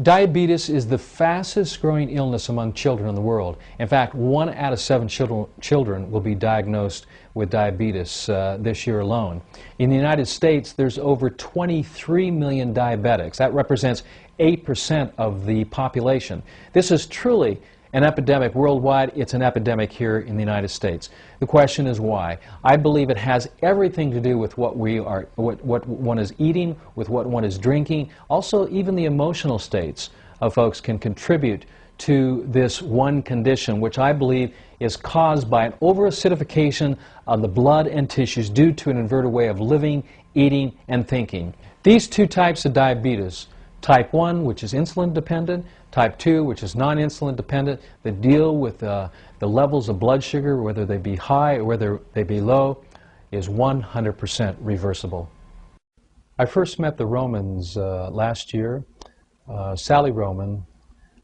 Diabetes is the fastest growing illness among children in the world. In fact, 1 out of 7 children will be diagnosed with diabetes this year alone. In the United States, there's over 23 million diabetics. That represents 8% of the population. This is truly an epidemic worldwide. It's an epidemic here in the United States. The question is why. I believe it has everything to do with what one is eating, with what one is drinking. Also, even the emotional states of folks can contribute to this one condition, which I believe is caused by an overacidification of the blood and tissues due to an inverted way of living, eating, and thinking. These two types of diabetes, type 1, which is insulin dependent, type 2, which is non-insulin dependent, that deal with the levels of blood sugar, whether they be high or whether they be low, is 100% reversible. I first met the Romans last year. Sally Roman,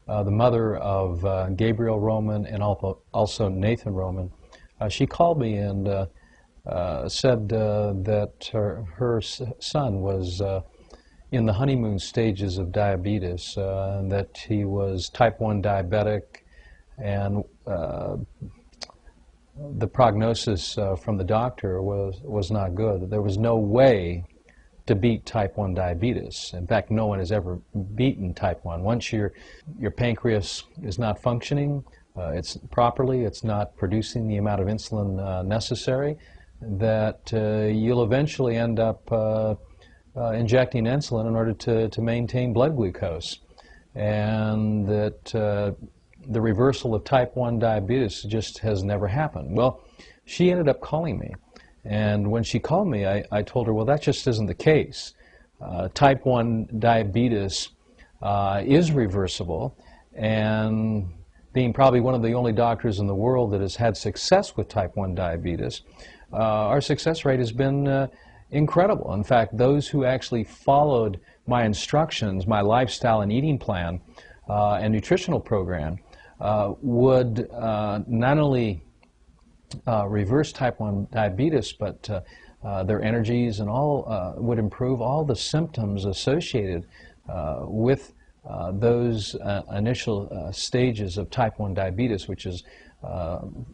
the mother of Gabriel Roman and also Nathan Roman, she called me and said that her son was in the honeymoon stages of diabetes, that he was type 1 diabetic, and the prognosis from the doctor was not good. There was no way to beat type 1 diabetes. In fact, no one has ever beaten type 1. Once your pancreas is not functioning properly, it's not producing the amount of insulin necessary, that you'll eventually end up injecting insulin in order to maintain blood glucose, and that the reversal of type 1 diabetes just has never happened. Well, she ended up calling me, and when she called me, I told her, well, that just isn't the case. Type 1 diabetes is reversible, and being probably one of the only doctors in the world that has had success with type 1 diabetes, our success rate has been incredible. In fact, those who actually followed my instructions, my lifestyle and eating plan and nutritional program would not only reverse type 1 diabetes, but their energies and all would improve all the symptoms associated with those initial stages of type 1 diabetes, which is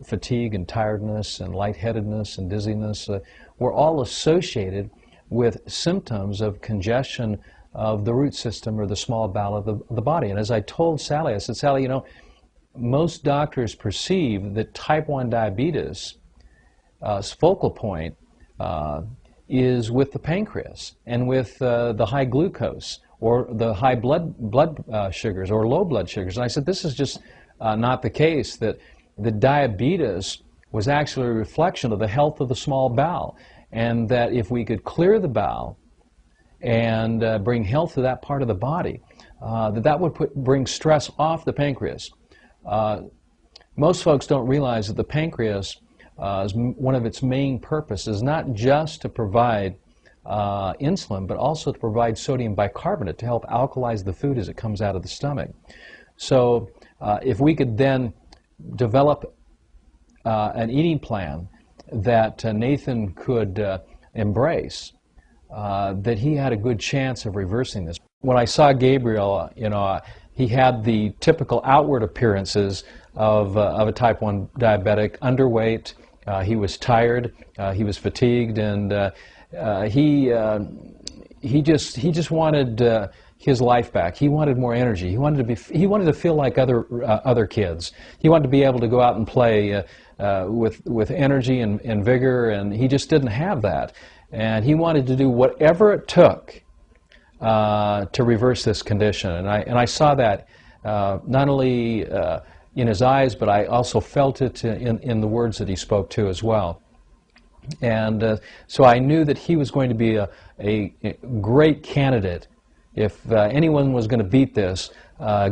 fatigue and tiredness and lightheadedness and dizziness, were all associated with symptoms of congestion of the root system or the small bowel of the body. And as I told Sally, I said, Sally, you know, most doctors perceive that type 1 diabetes focal point is with the pancreas and with the high glucose or the high blood sugars or low blood sugars. And I said, this is just not the case, that the diabetes was actually a reflection of the health of the small bowel, and that if we could clear the bowel and bring health to that part of the body, that would bring stress off the pancreas. Most folks don't realize that the pancreas, one of its main purposes is not just to provide insulin, but also to provide sodium bicarbonate to help alkalize the food as it comes out of the stomach. So if we could then develop an eating plan that Nathan could embrace, that he had a good chance of reversing this. When I saw Gabriel, you know, he had the typical outward appearances of a type 1 diabetic: underweight, he was tired, he was fatigued, and he just wanted his life back. He wanted more energy. He wanted to feel like other kids. He wanted to be able to go out and play with energy and vigor, and he just didn't have that. And he wanted to do whatever it took to reverse this condition. And I saw that not only in his eyes, but I also felt it in the words that he spoke to as well. And so I knew that he was going to be a great candidate. If anyone was going to beat this,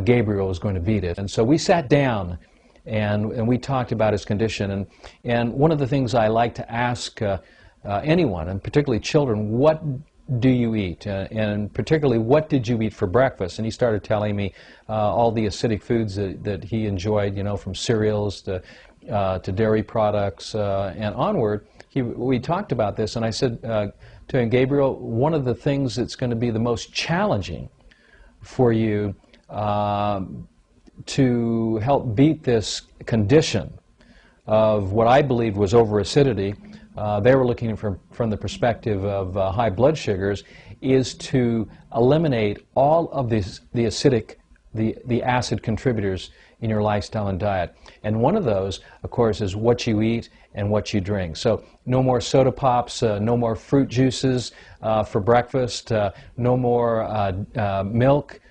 Gabriel was going to beat it. And so we sat down and we talked about his condition. And one of the things I like to ask anyone, and particularly children, what do you eat? And particularly, what did you eat for breakfast? And he started telling me all the acidic foods that he enjoyed, you know, from cereals to dairy products and onward. We talked about this, and I said to him, Gabriel, one of the things that's going to be the most challenging for you to help beat this condition of what I believed was overacidity. They were looking from the perspective of high blood sugars, is to eliminate all of the acidic, the acid contributors in your lifestyle and diet. And one of those, of course, is what you eat and what you drink. So no more soda pops, no more fruit juices for breakfast, no more milk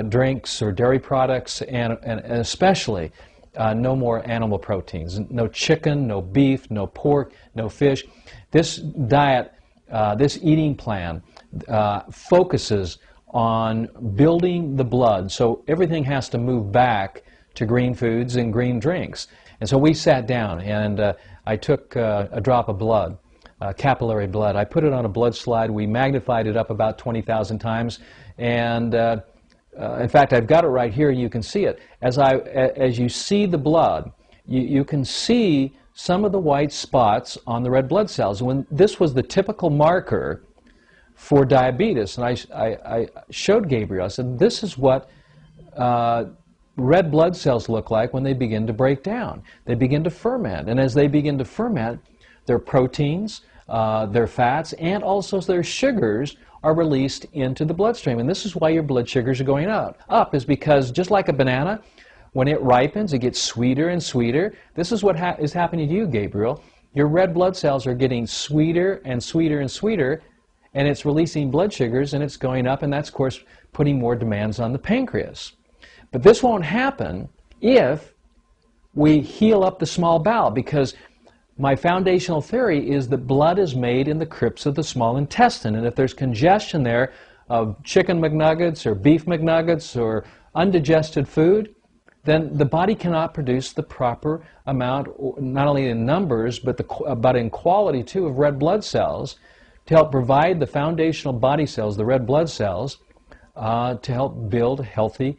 drinks or dairy products, and especially no more animal proteins. No chicken, no beef, no pork, no fish. This diet, this eating plan focuses on building the blood, so everything has to move back to green foods and green drinks. And so we sat down, and I took a drop of blood, capillary blood. I put it on a blood slide. We magnified it up about 20,000 times, and in fact, I've got it right here. You can see it. As you see the blood, you can see some of the white spots on the red blood cells. When this was the typical marker for diabetes, and I showed Gabriel, I said, this is what red blood cells look like when they begin to break down. They begin to ferment, and as they begin to ferment, their proteins, their fats, and also their sugars are released into the bloodstream. And this is why your blood sugars are going up is because just like a banana, when it ripens, it gets sweeter and sweeter. This is what is happening to you, Gabriel. Your red blood cells are getting sweeter and sweeter and sweeter, and it's releasing blood sugars, and it's going up, and that's, of course, putting more demands on the pancreas. But this won't happen if we heal up the small bowel, because my foundational theory is that blood is made in the crypts of the small intestine, and if there's congestion there of chicken McNuggets or beef McNuggets or undigested food, then the body cannot produce the proper amount, not only in numbers, but in quality too, of red blood cells to help provide the foundational body cells, the red blood cells, to help build healthy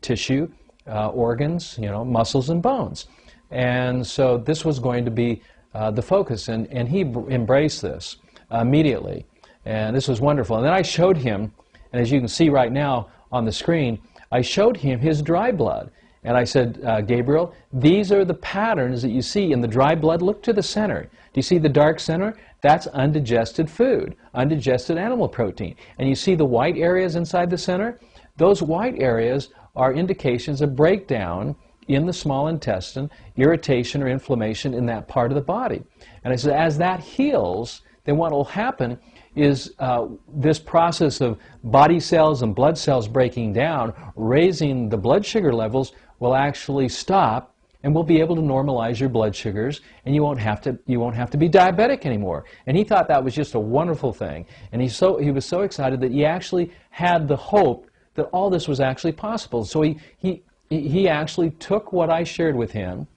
tissue, organs, muscles and bones. And so this was going to be the focus, and he embraced this immediately. And this was wonderful. And then I showed him, and as you can see right now on the screen, I showed him his dry blood. And I said, Gabriel, these are the patterns that you see in the dry blood. Look to the center. Do you see the dark center? That's undigested food, undigested animal protein. And you see the white areas inside the center? Those white areas are indications of breakdown in the small intestine, irritation or inflammation in that part of the body. And I said, as that heals, then what will happen is this process of body cells and blood cells breaking down, raising the blood sugar levels, will actually stop, and we'll be able to normalize your blood sugars, and you won't have to be diabetic anymore. And he thought that was just a wonderful thing, and he was so excited that he actually had the hope that all this was actually possible. So he actually took what I shared with him,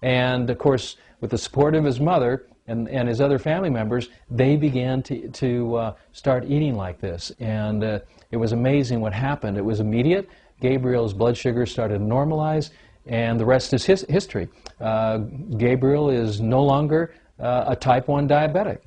and of course with the support of his mother and his other family members, they began to start eating like this. And it was amazing what happened. It was immediate. Gabriel's blood sugar started to normalize, and the rest is history. Gabriel is no longer a type 1 diabetic.